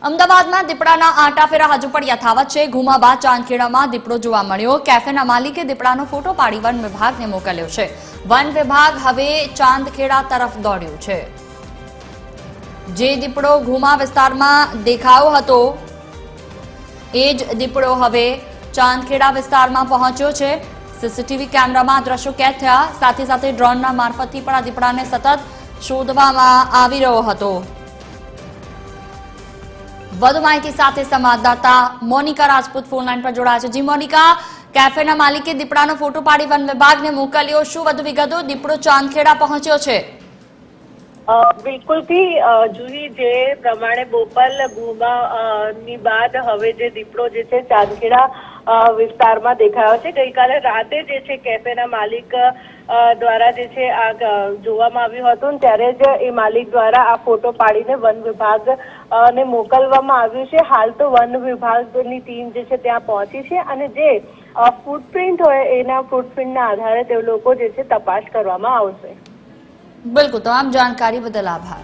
અમદાવાદમાં દીપડાના આંટાફેરા હજુ પણ યથાવત છે। ગુમા બાદ ચાંદખેડામાં દીપડો જોવા મળ્યો। કેફેના માલિકે દીપડાનો ફોટો પાડી વન વિભાગને મોકલ્યો છે। વન વિભાગ હવે ચાંદખેડા તરફ દોડ્યું છે। જે દીપડો ગુમા વિસ્તારમાં દેખાયો હતો એ જ દીપડો હવે ચાંદખેડા વિસ્તારમાં પહોંચ્યો છે। સીસીટીવી કેમેરામાં દ્રશ્યો કેદ થયા। સાથે સાથે ડ્રોનના મારફતથી પણ આ દીપડાને સતત શોધવામાં આવી રહ્યો હતો। વધુ માહિતી સાથે સંવાદદાતા મોનિકા રાજપૂત ફોન લાઈન પર જોડાયા છે। જી મોનિકા, કેફેના માલિકે દીપડાનો ફોટો પાડી વન વિભાગને મોકલ્યો, શું વધુ વિગતો? દીપડો ચાંદખેડા પહોંચ્યો છે। બિલકુલ થી જુહી, જે પ્રમાણે બોપલ ગુમા ની બાદ હવે જે દીપડો જે છે ચાંદખેડા વિસ્તારમાં દેખાયો છે। ગઈકાલે રાતે જે છે કેફેના માલિક દ્વારા જે છે આ જોવામાં આવ્યું હતું, ત્યારે જ એ માલિક દ્વારા આ ફોટો પાડીને વન વિભાગ ને મોકલવામાં આવ્યું છે। હાલ તો વન વિભાગની ટીમ જે છે ત્યાં પહોંચી છે અને જે ફૂટપ્રિન્ટ હોય એના ફૂટપ્રિન્ટના આધારે તે લોકો જે છે તપાસ કરવામાં આવશે। બિલકુલ, તમામ જાણકારી બદલ આભાર।